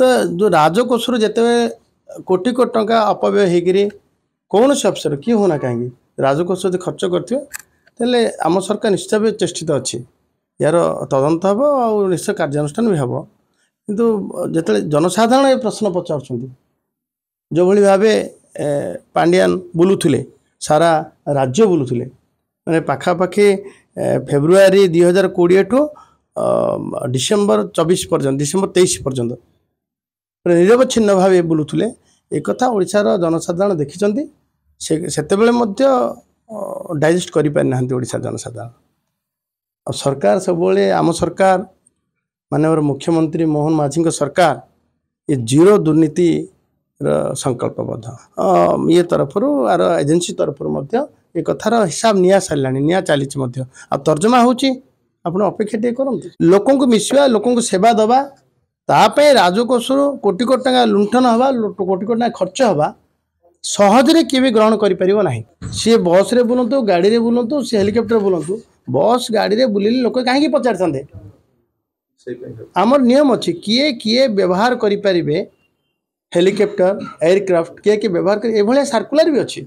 तो जो राजकोष जिते कोटी कोटी टंका अपव्यय होकर कौन से अफसर किए होना कहीं राजकोष जो खर्च करते आम सरकार निश्चित भाव चेष्टित अच्छी यार तदंत हम और निश्चय कार्यानुष्ठान भी हम किंतु जिते जनसाधारण ये प्रश्न पचार जो भली भाव पांडियान बुलूले सारा राज्य बुलूले मैंने पाखापाखि फेब्रुआरी 2020 ठू डिसेम्बर 24 पर्यंत डिसेम्बर 23 पर्यंत निरवच्छिन्न भाव बुलूले एक कथा ओडिशार जनसाधारण देखिं से डाइजेस्ट कर ओडिशा जनसाधारण और सरकार सब आम सरकार माननीय मुख्यमंत्री मोहन माझी सरकार ये जीरो दुर्नीति संकल्पबद्ध ये तरफ आर एजेन्सी तरफ ये कथार हिसाब निया सारा निया चली तर्जमा होपण अपेक्षा टे कर लोक मिसवा लोक सेवा दबा तापाई राजकोष कोटी कोटी टका लुंठन हवा कोटी कोटी टका खर्च हवा सहजरे किए भी ग्रहण करें सी बस रे बुलतु गाड़ी रे बुलतु सी हेलिकप्टर बुलतु बस गाड़ी रे बुलिले लोक कहीं पचार आमर नियम अच्छी किए किए व्यवहार करें हेलिकप्टर एयरक्राफ्ट किए किए व्यवहार कर सर्कुलर भी अच्छी।